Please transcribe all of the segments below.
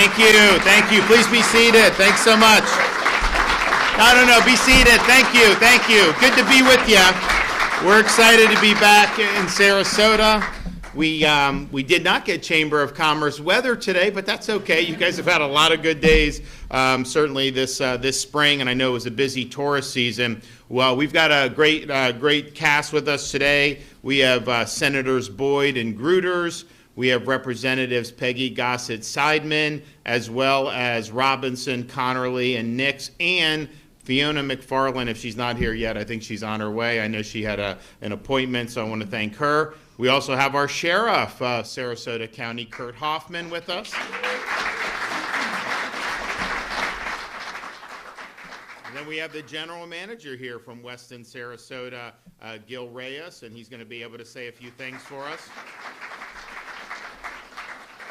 Thank you. Thank you. Please be seated. Thanks so much. No. Be seated. Thank you. Thank you. Good to be with you. We're excited to be back in Sarasota. We did not get Chamber of Commerce weather today, but that's okay. You guys have had a lot of good days, certainly this spring, and I know it was a busy tourist season. Well, we've got a great cast with us today. We have Senators Boyd and Gruters. We have Representatives Peggy Gossett-Seidman, as well as Robinson, Connerly, and Nix, and Fiona McFarland. If she's not here yet, I think she's on her way. I know she had an appointment, so I want to thank her. We also have our Sheriff, Sarasota County, Kurt Hoffman, with us. And then we have the General Manager here from Westin Sarasota, Gil Reyes, and he's going to be able to say a few things for us.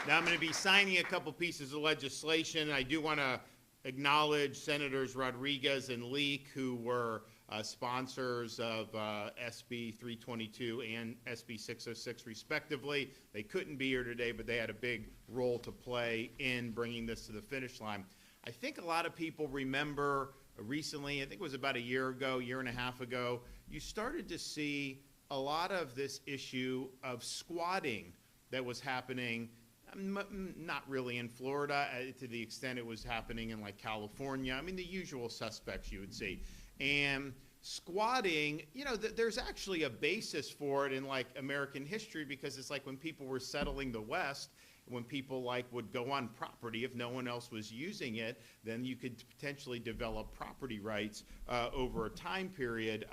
Now I'm going to be signing a couple pieces of legislation. I do want to acknowledge Senators Rodriguez and Leak, who were sponsors of SB 322 and SB 606 respectively. They couldn't be here today, but they had a big role to play in bringing this to the finish line. I think a lot of people remember recently, I think it was about a year and a half ago, you started to see a lot of this issue of squatting that was happening. Not really in Florida to the extent it was happening in like California. I mean, the usual suspects you would see. And squatting, there's actually a basis for it in like American history, because it's like when people were settling the West, when people would go on property, if no one else was using it, then you could potentially develop property rights over a time period.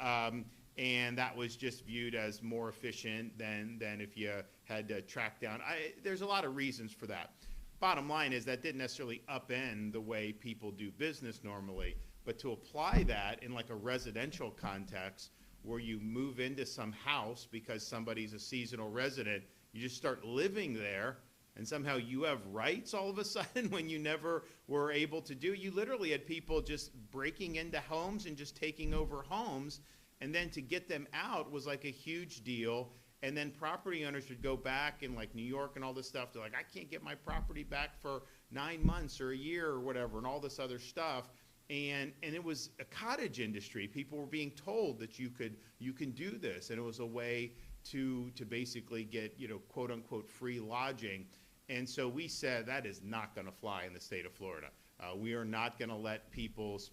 And that was just viewed as more efficient than if you had to track down. There's a lot of reasons for that. Bottom line is that didn't necessarily upend the way people do business normally. But to apply that in like a residential context where you move into some house because somebody's a seasonal resident, you just start living there, and somehow you have rights all of a sudden when you never were able to do. You literally had people just breaking into homes and just taking over homes. And then to get them out was like a huge deal. And then property owners would go back in like New York and all this stuff. They're like, I can't get my property back for 9 months or a year or whatever, and all this other stuff. And it was a cottage industry. People were being told that you can do this, and it was a way to basically get quote unquote free lodging. And so we said that is not going to fly in the state of Florida. We are not going to let people's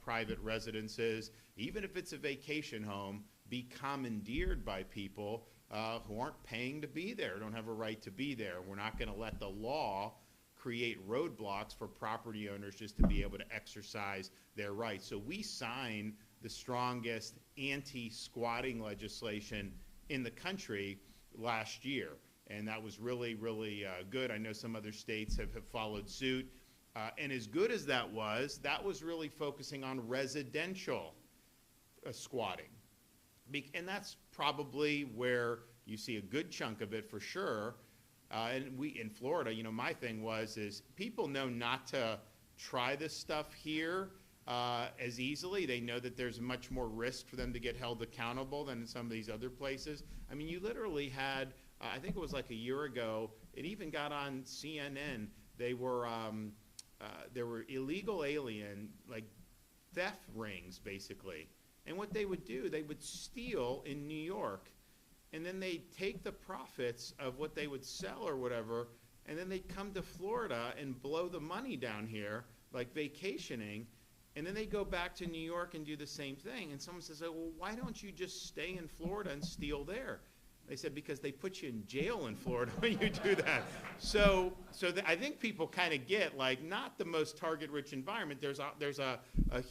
private residences, even if it's a vacation home, be commandeered by people who aren't paying to be there, don't have a right to be there. We're not going to let the law create roadblocks for property owners just to be able to exercise their rights. So we signed the strongest anti-squatting legislation in the country last year, and that was really, really good. I know some other states have followed suit. And as good as that was really focusing on residential squatting. And that's probably where you see a good chunk of it for sure. And we in Florida, my thing is people know not to try this stuff here as easily. They know that there's much more risk for them to get held accountable than in some of these other places. I mean, you literally had, I think it was like a year ago, it even got on CNN. There were illegal alien, like theft rings, basically. And what they would do, they would steal in New York, and then they'd take the profits of what they would sell or whatever, and then they'd come to Florida and blow the money down here, like vacationing, and then they'd go back to New York and do the same thing. And someone says, well, why don't you just stay in Florida and steal there? They said, because they put you in jail in Florida when you do that. So I think people kind of get, like, not the most target-rich environment. There's a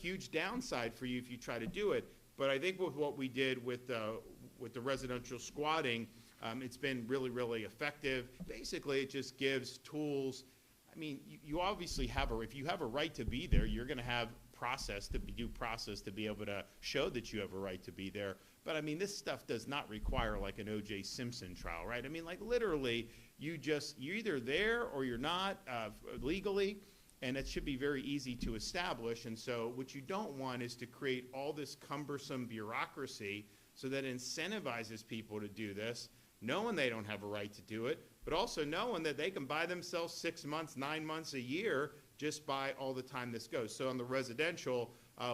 huge downside for you if you try to do it. But I think with what we did with the residential squatting, it's been really, really effective. Basically, it just gives tools. I mean, you obviously if you have a right to be there, you're going to have due process to be able to show that you have a right to be there. But I mean, this stuff does not require like an O.J. Simpson trial, right? I mean, like literally, you're either there or you're not legally, and it should be very easy to establish. And so what you don't want is to create all this cumbersome bureaucracy so that incentivizes people to do this. knowing they don't have a right to do it, but also knowing that they can buy themselves 6 months, 9 months, a year just by all the time this goes. So on the residential,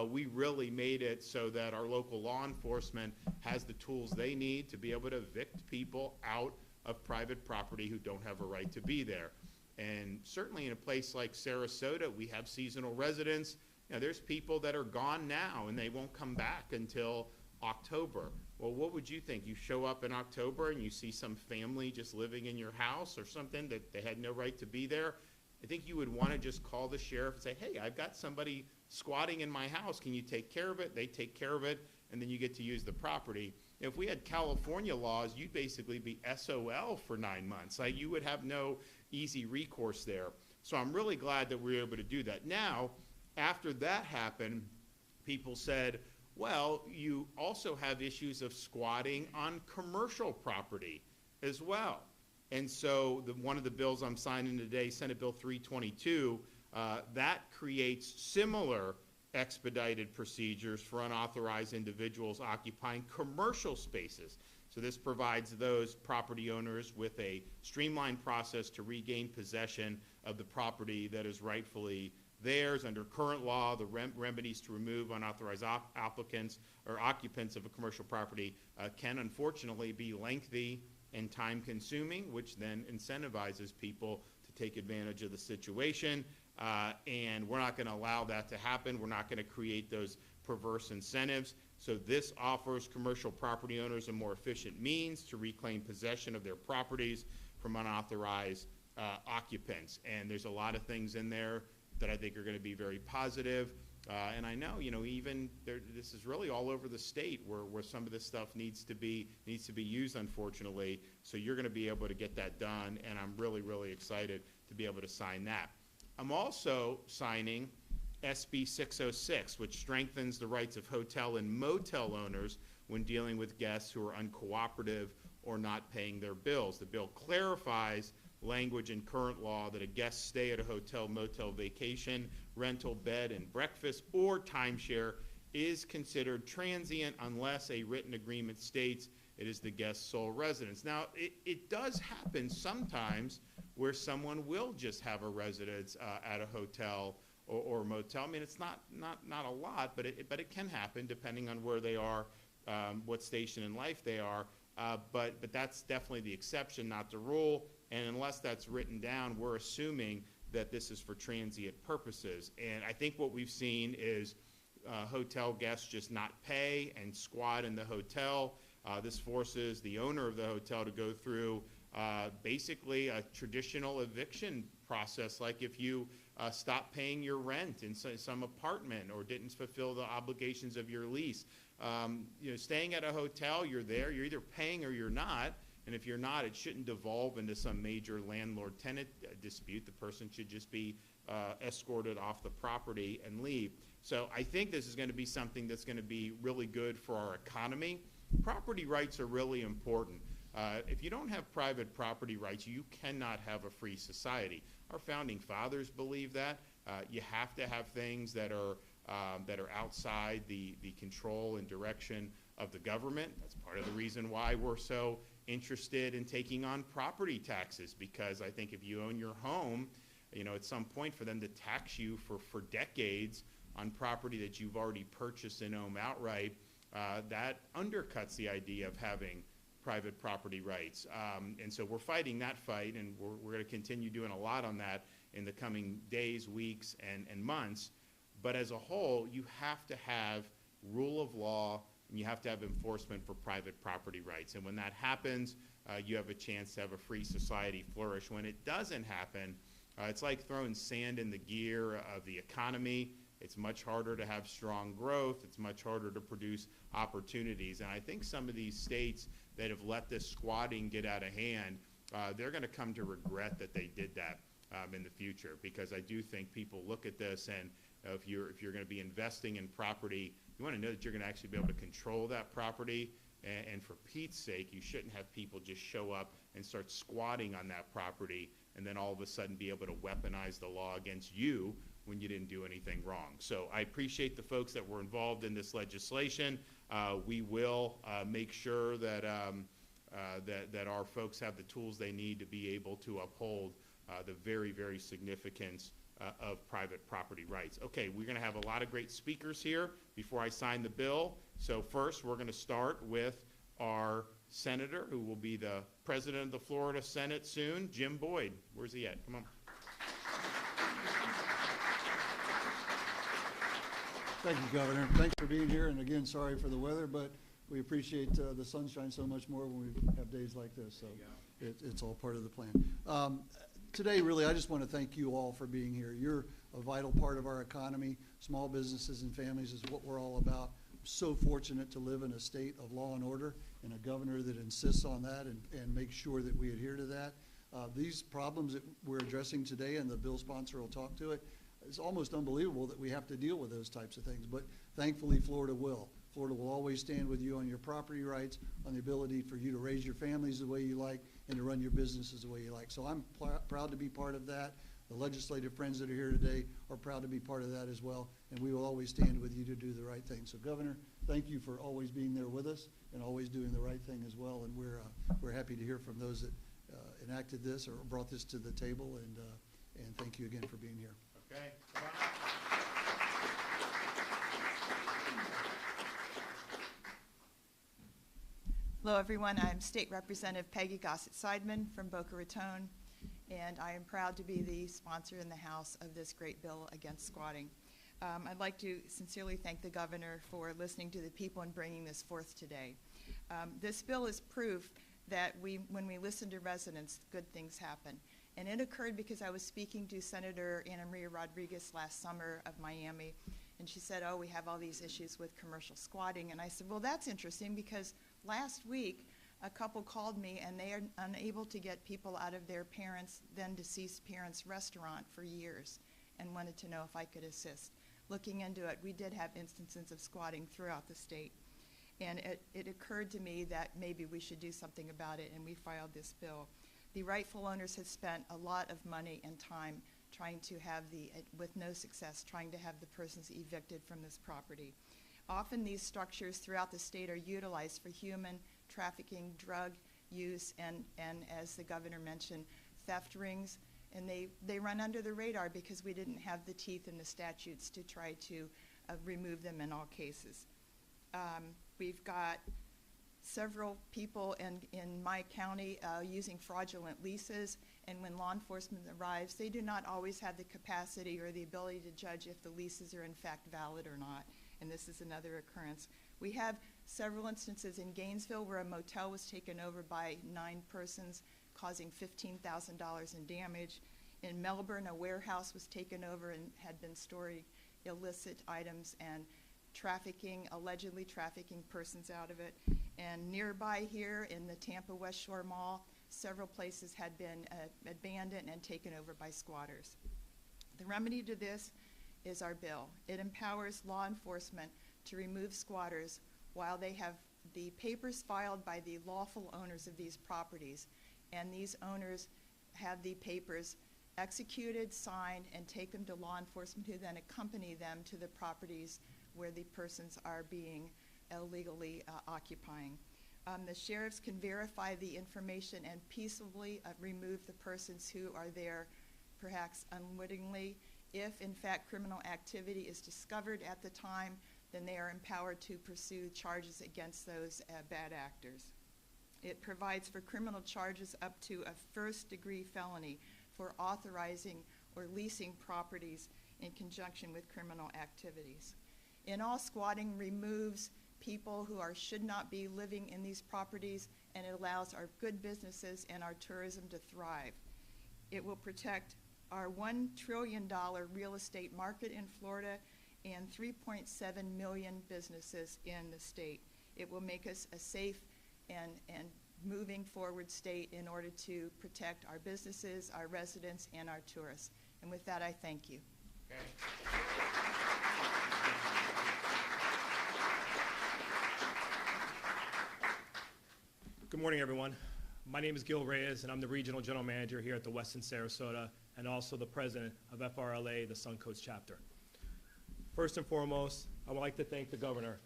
we really made it so that our local law enforcement has the tools they need to be able to evict people out of private property who don't have a right to be there. And certainly in a place like Sarasota, we have seasonal residents. You know, there's people that are gone now and they won't come back until October. Well, what would you think? You show up in October and you see some family just living in your house or something that they had no right to be there. I think you would want to just call the sheriff and say, hey, I've got somebody squatting in my house. Can you take care of it? They take care of it, and then you get to use the property. If we had California laws, you'd basically be SOL for 9 months. Like, you would have no easy recourse there. So I'm really glad that we were able to do that. Now, after that happened, people said, well, you also have issues of squatting on commercial property as well. And so one of the bills I'm signing today, Senate Bill 322, that creates similar expedited procedures for unauthorized individuals occupying commercial spaces. So this provides those property owners with a streamlined process to regain possession of the property that is rightfully theirs. Under current law, the remedies to remove unauthorized applicants or occupants of a commercial property can unfortunately be lengthy and time-consuming, which then incentivizes people to take advantage of the situation. And we're not going to allow that to happen. We're not going to create those perverse incentives. So this offers commercial property owners a more efficient means to reclaim possession of their properties from unauthorized occupants. And there's a lot of things in there that I think are going to be very positive. And I know, even this is really all over the state where some of this stuff needs to be used, unfortunately. So you're going to be able to get that done, and I'm really, really excited to be able to sign that. I'm also signing SB 606, which strengthens the rights of hotel and motel owners when dealing with guests who are uncooperative or not paying their bills. The bill clarifies language in current law that a guest stay at a hotel, motel, vacation, rental, bed and breakfast, or timeshare is considered transient unless a written agreement states it is the guest's sole residence. Now, it does happen sometimes where someone will just have a residence at a hotel or motel. I mean, it's not a lot, but it can happen depending on where they are, what station in life they are. But that's definitely the exception, not the rule. And unless that's written down, we're assuming that this is for transient purposes. And I think what we've seen is hotel guests just not pay and squat in the hotel. This forces the owner of the hotel to go through basically a traditional eviction process, like if you stop paying your rent in some apartment or didn't fulfill the obligations of your lease. Staying at a hotel, you're there, you're either paying or you're not. And if you're not, it shouldn't devolve into some major landlord-tenant dispute. The person should just be escorted off the property and leave. So I think this is going to be something that's going to be really good for our economy. Property rights are really important. If you don't have private property rights, you cannot have a free society. Our founding fathers believe that. You have to have things that are outside the control and direction of the government. That's part of the reason why we're so interested in taking on property taxes, because I think if you own your home, at some point for them to tax you for decades on property that you've already purchased and own outright, that undercuts the idea of having private property rights. And so we're fighting that fight, and we're going to continue doing a lot on that in the coming days, weeks, and months. But as a whole, you have to have rule of law, and you have to have enforcement for private property rights. And when that happens, you have a chance to have a free society flourish. When it doesn't happen, it's like throwing sand in the gear of the economy. It's much harder to have strong growth. It's much harder to produce opportunities. And I think some of these states that have let this squatting get out of hand, they're going to come to regret that they did that in the future, because I do think people look at this, and if you're going to be investing in property, you want to know that you're going to actually be able to control that property. And for Pete's sake, you shouldn't have people just show up and start squatting on that property and then all of a sudden be able to weaponize the law against you when you didn't do anything wrong. So I appreciate the folks that were involved in this legislation. We will make sure that that our folks have the tools they need to be able to uphold the very, very significance of private property rights. Okay, we're going to have a lot of great speakers here before I sign the bill. So first, we're going to start with our senator, who will be the president of the Florida Senate soon, Jim Boyd. Where's he at? Come on. Thank you, Governor. Thanks for being here. And again, sorry for the weather, but we appreciate the sunshine so much more when we have days like this. So it's all part of the plan. Today, really, I just want to thank you all for being here. You're a vital part of our economy. Small businesses and families is what we're all about. I'm so fortunate to live in a state of law and order and a governor that insists on that and makes sure that we adhere to that. These problems that we're addressing today, and the bill sponsor will talk to it, it's almost unbelievable that we have to deal with those types of things, but thankfully Florida will. Florida will always stand with you on your property rights, on the ability for you to raise your families the way you like and to run your businesses the way you like. So I'm proud to be part of that. The legislative friends that are here today are proud to be part of that as well, and we will always stand with you to do the right thing. So Governor, thank you for always being there with us and always doing the right thing as well, and we're happy to hear from those that enacted this or brought this to the table, and thank you again for being here. Okay, come on up. Hello, everyone. I'm State Representative Peggy Gossett-Seidman from Boca Raton, and I am proud to be the sponsor in the House of this great bill against squatting. I'd like to sincerely thank the governor for listening to the people and bringing this forth today. This bill is proof that when we listen to residents, good things happen. And it occurred because I was speaking to Senator Ana Maria Rodriguez last summer of Miami, and she said, oh, we have all these issues with commercial squatting. And I said, well, that's interesting, because last week a couple called me and they are unable to get people out of their parents, then deceased parents' restaurant for years, and wanted to know if I could assist. Looking into it, we did have instances of squatting throughout the state. And it occurred to me that maybe we should do something about it, and we filed this bill. The rightful owners have spent a lot of money and time trying to have with no success, trying to have the persons evicted from this property. Often these structures throughout the state are utilized for human trafficking, drug use, and as the governor mentioned, theft rings. And they run under the radar because we didn't have the teeth in the statutes to try to remove them in all cases. We've got several people in my county using fraudulent leases, and when law enforcement arrives, they do not always have the capacity or the ability to judge if the leases are in fact valid or not, and this is another occurrence. We have several instances in Gainesville where a motel was taken over by 9 persons, causing $15,000 in damage. In Melbourne, a warehouse was taken over and had been storing illicit items and allegedly trafficking persons out of it. And nearby here in the Tampa West Shore Mall, several places had been abandoned and taken over by squatters. The remedy to this is our bill. It empowers law enforcement to remove squatters while they have the papers filed by the lawful owners of these properties, and these owners have the papers executed, signed, and take them to law enforcement, who then accompany them to the properties where the persons are being illegally occupying. The sheriffs can verify the information and peaceably remove the persons who are there, perhaps unwittingly. If, in fact, criminal activity is discovered at the time, then they are empowered to pursue charges against those bad actors. It provides for criminal charges up to a first-degree felony for authorizing or leasing properties in conjunction with criminal activities. In all, squatting removes people who should not be living in these properties, and it allows our good businesses and our tourism to thrive. It will protect our $1 trillion real estate market in Florida and 3.7 million businesses in the state. It will make us a safe and moving forward state in order to protect our businesses, our residents, and our tourists. And with that, I thank you. Okay. Good morning, everyone. My name is Gil Reyes, and I'm the Regional General Manager here at the Westin Sarasota, and also the President of FRLA, the Suncoast Chapter. First and foremost, I would like to thank the Governor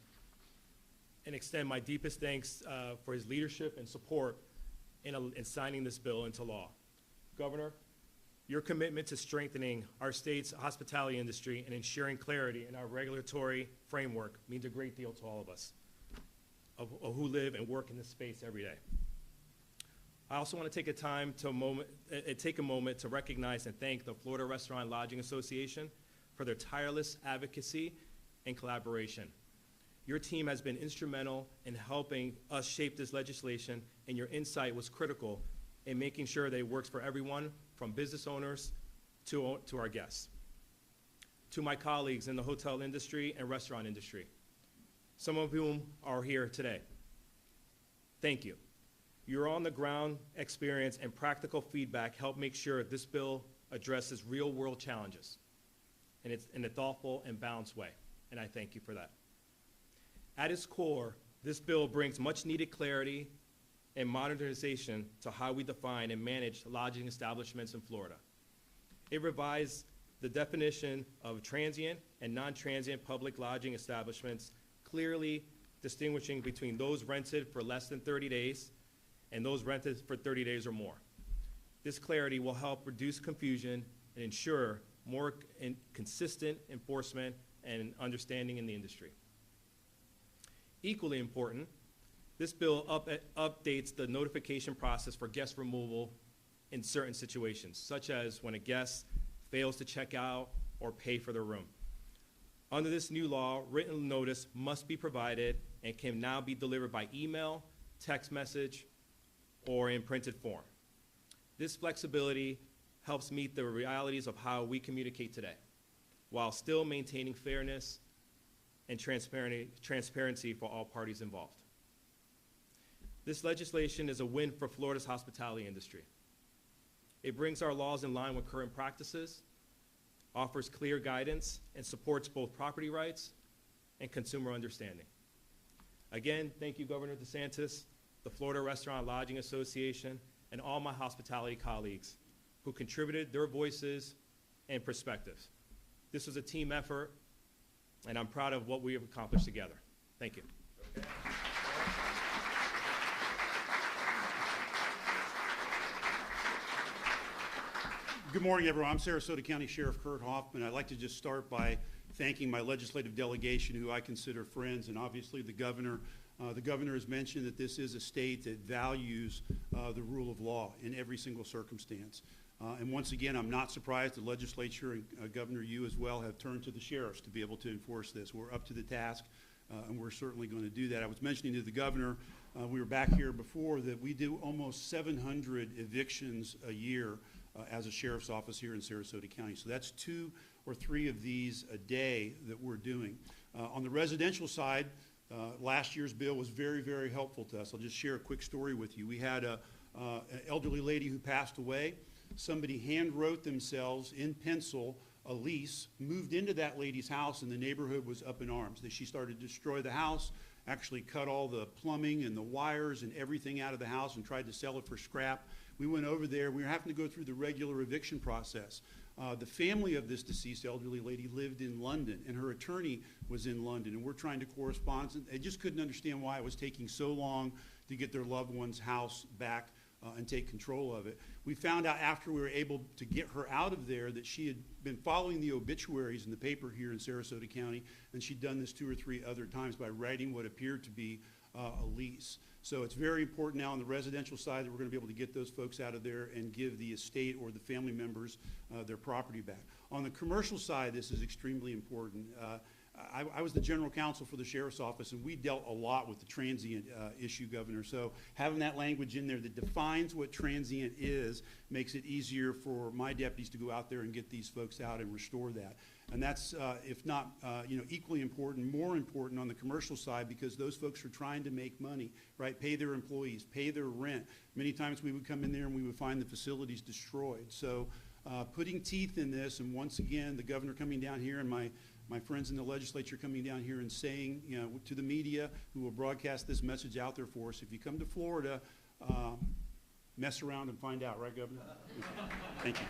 and extend my deepest thanks for his leadership and support in signing this bill into law. Governor, your commitment to strengthening our state's hospitality industry and ensuring clarity in our regulatory framework means a great deal to all of us who live and work in this space every day. I also want to take a moment to recognize and thank the Florida Restaurant and Lodging Association for their tireless advocacy and collaboration. Your team has been instrumental in helping us shape this legislation, and your insight was critical in making sure that it works for everyone, from business owners to our guests. To my colleagues in the hotel industry and restaurant industry, some of whom are here today, thank you. Your on-the-ground experience and practical feedback help make sure this bill addresses real-world challenges in a thoughtful and balanced way, and I thank you for that. At its core, this bill brings much-needed clarity and modernization to how we define and manage lodging establishments in Florida. It revised the definition of transient and non-transient public lodging establishments, clearly distinguishing between those rented for less than 30 days and those rented for 30 days or more. This clarity will help reduce confusion and ensure more consistent enforcement and understanding in the industry. Equally important, this bill updates the notification process for guest removal in certain situations, such as when a guest fails to check out or pay for their room. Under this new law, written notice must be provided and can now be delivered by email, text message, or in printed form. This flexibility helps meet the realities of how we communicate today, while still maintaining fairness and transparency for all parties involved. This legislation is a win for Florida's hospitality industry. It brings our laws in line with current practices, offers clear guidance, and supports both property rights and consumer understanding. Again, thank you, Governor DeSantis, the Florida Restaurant and Lodging Association, and all my hospitality colleagues who contributed their voices and perspectives. This was a team effort, and I'm proud of what we have accomplished together. Thank you. Okay. Good morning, everyone. I'm Sarasota County Sheriff Kurt Hoffman. I'd like to just start by thanking my legislative delegation, who I consider friends, and obviously the governor. The governor has mentioned that this is a state that values the rule of law in every single circumstance. And once again, I'm not surprised the legislature and Governor, you as well, have turned to the sheriffs to be able to enforce this. We're up to the task, and we're certainly going to do that. I was mentioning to the governor, we were back here before, that we do almost 700 evictions a year as a sheriff's office here in Sarasota County. So that's 2 or 3 of these a day that we're doing. On the residential side, last year's bill was very, very helpful to us. I'll just share a quick story with you. We had an elderly lady who passed away. Somebody hand wrote themselves in pencil a lease, moved into that lady's house, and the neighborhood was up in arms. She started to destroy the house, actually cut all the plumbing and the wires and everything out of the house and tried to sell it for scrap. We went over there. We were having to go through the regular eviction process. The family of this deceased elderly lady lived in London, and her attorney was in London, and we're trying to correspond. They just couldn't understand why it was taking so long to get their loved one's house back and take control of it. We found out after we were able to get her out of there that she had been following the obituaries in the paper here in Sarasota County, and she'd done this 2 or 3 other times by writing what appeared to be a lease. So it's very important now on the residential side that we're going to be able to get those folks out of there and give the estate or the family members their property back. On the commercial side, this is extremely important. I was the general counsel for the sheriff's office, and we dealt a lot with the transient issue, Governor. So having that language in there that defines what transient is makes it easier for my deputies to go out there and get these folks out and restore that. And that's, if not equally important, more important on the commercial side, because those folks are trying to make money, right? Pay their employees, pay their rent. Many times we would come in there and we would find the facilities destroyed. So putting teeth in this, and once again, the governor coming down here and my friends in the legislature coming down here and saying, to the media who will broadcast this message out there for us, if you come to Florida, mess around and find out, right, Governor? Thank you.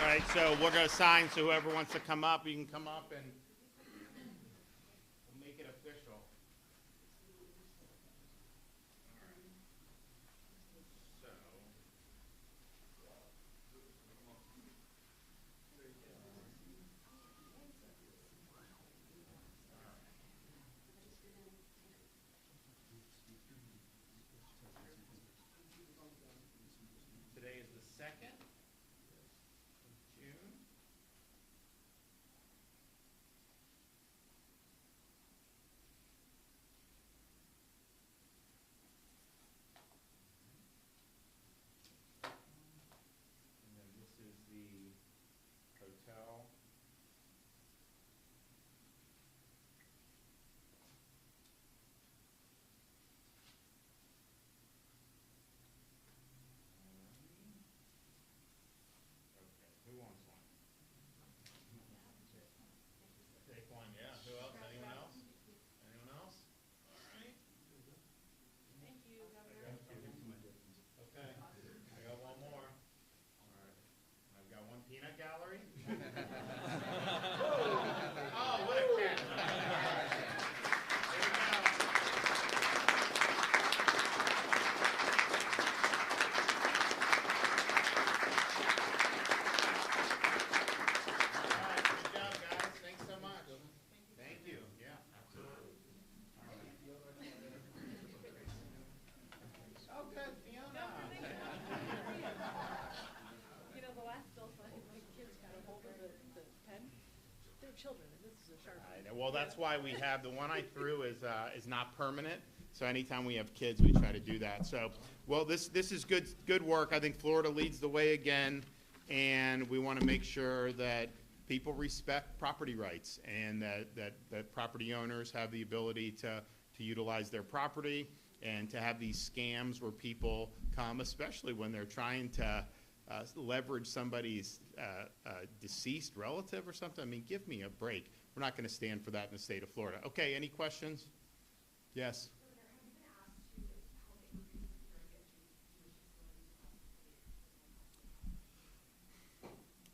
All right, so we're going to sign, so whoever wants to come up, you can come up and we'll make it official. So, today is the 2nd of June. And then this is the hotel. Okay, who wants one? Take one, yeah. Who else? Anyone else? Anyone else? All right. Thank you, Governor. Okay, I got one more. All right. I've got one peanut gallery. Oh, what a cat. There you go. All right, good job, guys. Thanks so much. Thank you. Yeah, absolutely. Oh, good, Fiona. You know, the last bill signing, my kids got a hold of the pen. They're children, and this is a Sharpie. I know. Well, that's why we have, the one I threw is not permanent. So anytime we have kids, we try to do that. So, well, this is good work. I think Florida leads the way again, and we want to make sure that people respect property rights and that property owners have the ability to utilize their property and to have these scams where people come, especially when they're trying to leverage somebody's deceased relative or something. I mean, give me a break. We're not going to stand for that in the state of Florida. Okay, any questions? Yes.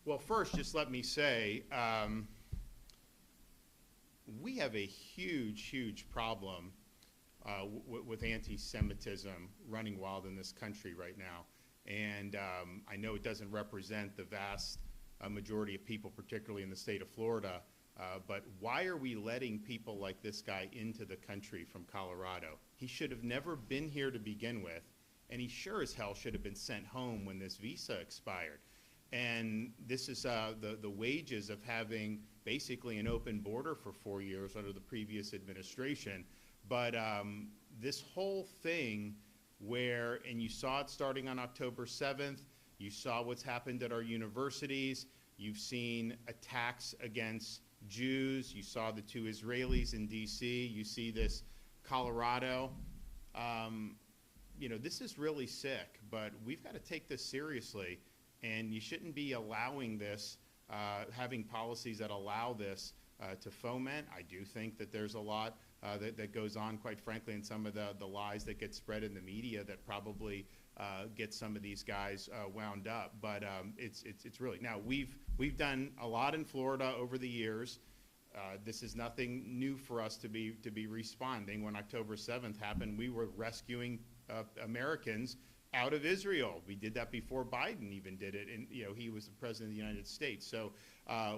Well, first, just let me say, we have a huge problem with anti-Semitism running wild in this country right now. And I know it doesn't represent the vast majority of people, particularly in the state of Florida, but why are we letting people like this guy into the country from Colorado? He should have never been here to begin with, and he sure as hell should have been sent home when this visa expired. And this is the wages of having basically an open border for 4 years under the previous administration. But this whole thing where, and you saw it starting on October 7th, you saw what's happened at our universities, you've seen attacks against Jews, you saw the 2 Israelis in DC, you see this Colorado. You know, this is really sick, but we've got to take this seriously. And you shouldn't be allowing this, having policies that allow this to foment. I do think that there's a lot that goes on, quite frankly, in some of the lies that get spread in the media that probably get some of these guys wound up. But it's really, now we've done a lot in Florida over the years. This is nothing new for us to be responding. When October 7th happened, we were rescuing Americans out of Israel. We did that before Biden even did it, and he was the president of the United States. So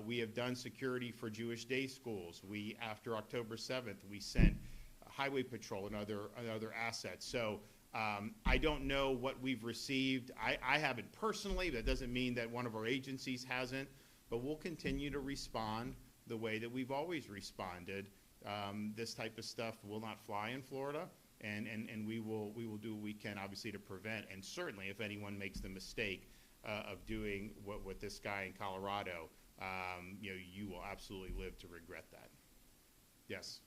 we have done security for Jewish day schools. After October 7th, we sent highway patrol and other assets. So I don't know what we've received. I haven't personally. That doesn't mean that one of our agencies hasn't, but we'll continue to respond the way that we've always responded. This type of stuff will not fly in Florida. And we will do what we can, obviously, to prevent. And certainly, if anyone makes the mistake of doing what this guy in Colorado, you will absolutely live to regret that. Yes.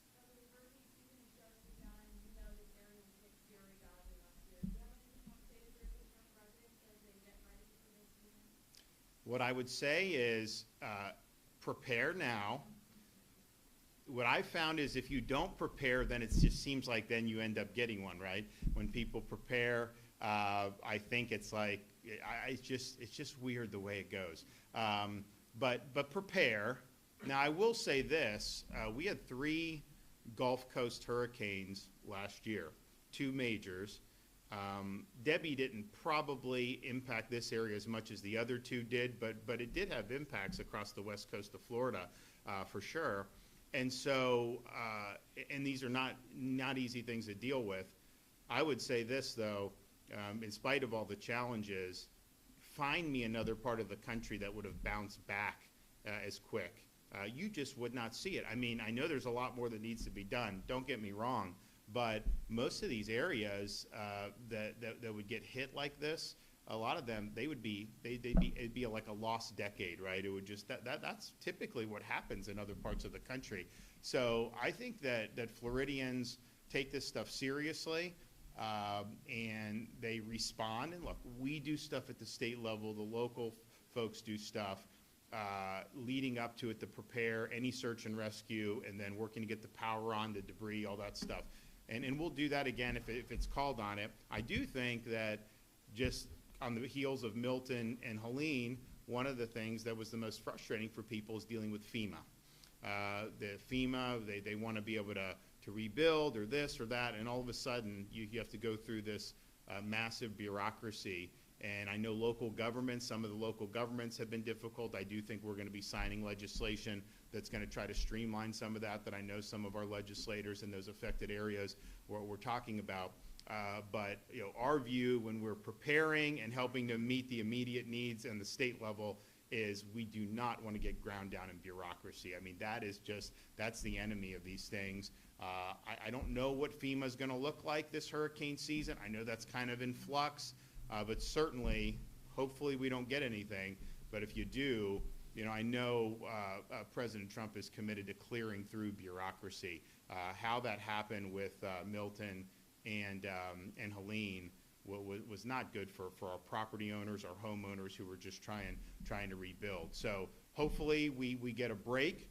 What I would say is prepare now. What I found is if you don't prepare, then it just seems like then you end up getting one, right? When people prepare, I think it's like, it's just weird the way it goes. But prepare. Now, I will say this, we had 3 Gulf Coast hurricanes last year, 2 majors. Debbie didn't probably impact this area as much as the other 2 did, but it did have impacts across the west coast of Florida, for sure. And so, and these are not easy things to deal with. I would say this, though, in spite of all the challenges, find me another part of the country that would have bounced back as quick. You just would not see it. I mean, I know there's a lot more that needs to be done. Don't get me wrong, but most of these areas that would get hit like this, a lot of them, it'd be like a lost decade, right? It would just that's typically what happens in other parts of the country. So I think that Floridians take this stuff seriously. And they respond. And look, we do stuff at the state level. The local folks do stuff leading up to it to prepare any search and rescue, and then working to get the power on, the debris, all that stuff. And we'll do that again if it's called on it. I do think that just on the heels of Milton and Helene, one of the things that was the most frustrating for people is dealing with FEMA. The FEMA, they want to be able to rebuild or this or that, and all of a sudden you have to go through this massive bureaucracy. And I know local governments, some of the local governments have been difficult. I do think we're going to be signing legislation that's going to try to streamline some of that I know some of our legislators in those affected areas we're talking about. But you know, our view when we're preparing and helping to meet the immediate needs on the state level is we do not want to get ground down in bureaucracy. I mean, that's the enemy of these things. I don't know what FEMA is going to look like this hurricane season. I know that's kind of in flux, but certainly, hopefully we don't get anything. But if you do, you know, I know President Trump is committed to clearing through bureaucracy. How that happened with Milton and Helene was not good for our property owners, our homeowners who were just trying to rebuild. So hopefully we get a break.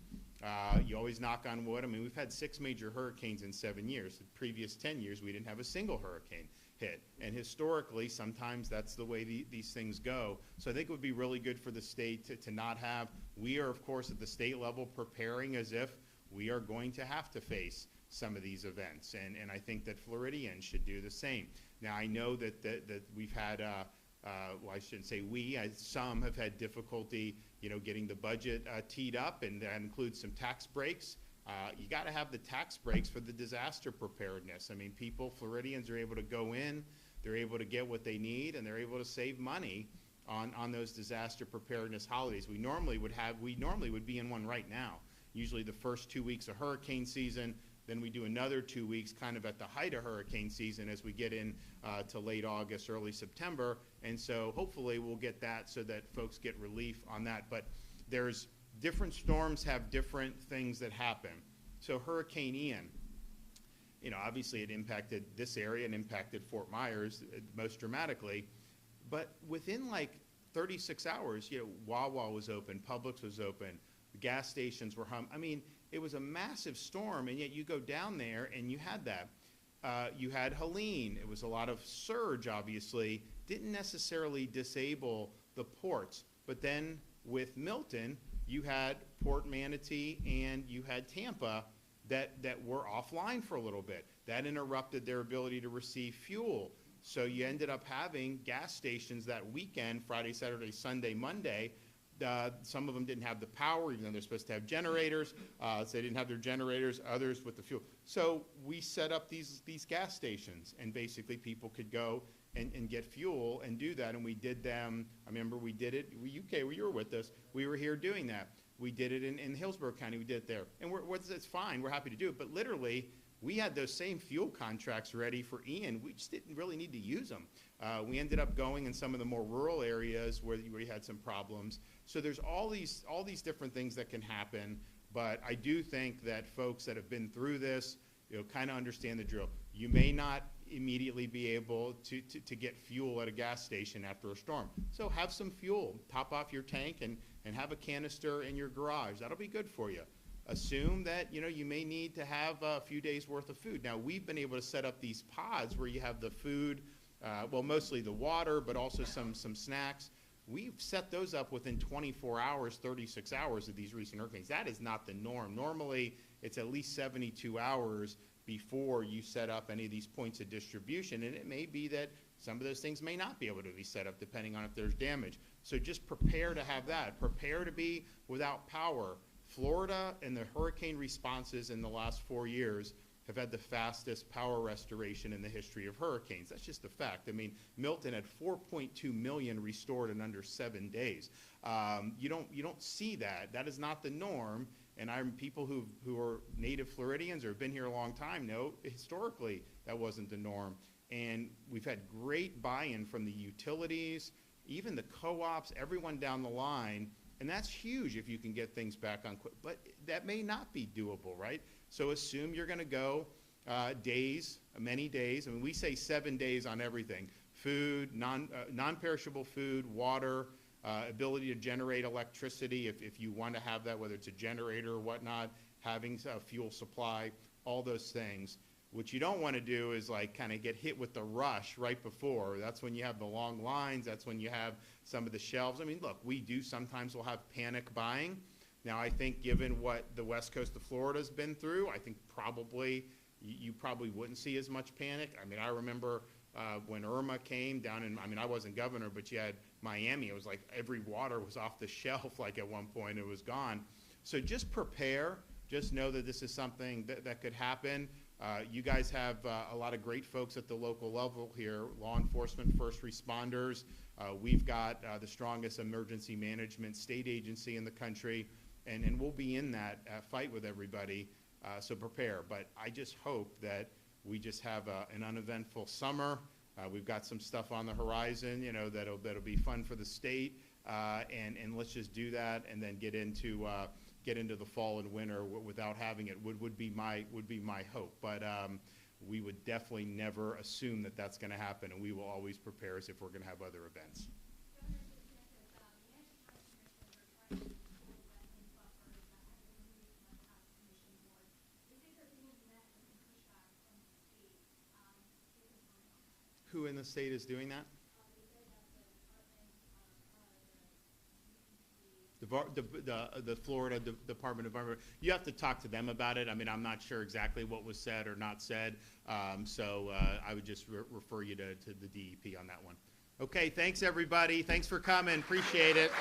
You always knock on wood. I mean, we've had 6 major hurricanes in 7 years. The previous 10 years, we didn't have a single hurricane hit. And historically, sometimes that's the way these things go. So I think it would be really good for the state to not have. We are, of course, at the state level preparing as if we are going to have to face some of these events. And I think that Floridians should do the same. Now, I know that we've had, well, I shouldn't say some have had difficulty, you know, getting the budget teed up, and that includes some tax breaks. You got to have the tax breaks for the disaster preparedness. I mean, Floridians are able to go in, they're able to get what they need, and they're able to save money on those disaster preparedness holidays. We normally would be in one right now. Usually the first 2 weeks of hurricane season, then we do another 2 weeks kind of at the height of hurricane season as we get in to late August, early September. And so hopefully we'll get that so that folks get relief on that. But there's different storms have different things that happen. So Hurricane Ian, you know, obviously it impacted this area and impacted Fort Myers most dramatically. But within like 36 hours, you know, Wawa was open, Publix was open, the gas stations were I mean, it was a massive storm, and yet you go down there and you had that. You had Helene. It was a lot of surge, obviously. Didn't necessarily disable the ports. But then with Milton, you had Port Manatee and you had Tampa that were offline for a little bit. That interrupted their ability to receive fuel. So you ended up having gas stations that weekend, Friday, Saturday, Sunday, Monday. Some of them didn't have the power, even though they're supposed to have generators. So they didn't have their generators, others with the fuel. So we set up these gas stations, and basically people could go and get fuel and do that. And we did them. I remember we did it. UK, you were with us. We were here doing that. We did it in Hillsborough County. We did it there. And it's fine. We're happy to do it. But literally, we had those same fuel contracts ready for Ian. We just didn't really need to use them. We ended up going in some of the more rural areas where we had some problems. So there's all these different things that can happen. But I do think that folks that have been through this, you know, kind of understand the drill. You may not immediately be able to get fuel at a gas station after a storm. So have some fuel, top off your tank, and have a canister in your garage. That'll be good for you. Assume that, you know, you may need to have a few days worth of food. Now, we've been able to set up these pods where you have the food well, mostly the water, but also some snacks. We've set those up within 24 hours, 36 hours of these recent hurricanes. That is not the norm. Normally, it's at least 72 hours before you set up any of these points of distribution, and it may be that some of those things may not be able to be set up depending on if there's damage. So just prepare to have that. Prepare to be without power. Florida and the hurricane responses in the last 4 years have had the fastest power restoration in the history of hurricanes. That's just a fact. I mean, Milton had 4.2 million restored in under 7 days. You don't see that. That is not the norm. And people who are native Floridians or have been here a long time know historically that wasn't the norm. And we've had great buy-in from the utilities, even the co-ops, everyone down the line. And that's huge if you can get things back on quick. But that may not be doable, right? So assume you're going to go days, many days. I mean, we say 7 days on everything. Food, non-perishable food, water, ability to generate electricity if you want to have that, whether it's a generator or whatnot, having a fuel supply, all those things. What you don't want to do is like kind of get hit with the rush right before. That's when you have the long lines. That's when you have some of the shelves. I mean, look, we do sometimes we'll have panic buying. Now, I think given what the west coast of Florida has been through, I think probably you probably wouldn't see as much panic. I mean, I remember when Irma came down in, I mean, I wasn't governor, but you had Miami. It was like every water was off the shelf, like at one point it was gone. So just prepare. Just know that this is something that could happen. You guys have a lot of great folks at the local level here, law enforcement, first responders. We've got the strongest emergency management state agency in the country, and we'll be in that fight with everybody, so prepare. But I just hope that we just have an uneventful summer. We've got some stuff on the horizon, you know, that'll be fun for the state, and let's just do that and then get into the fall and winter without having it would be my hope. But we would definitely never assume that that's going to happen, and we will always prepare as if we're going to have other events. Who in the state is doing that? The Florida Department of Environment. You have to talk to them about it. I mean, I'm not sure exactly what was said or not said, so I would just refer you to the DEP on that one. Okay, thanks everybody. Thanks for coming. Appreciate it.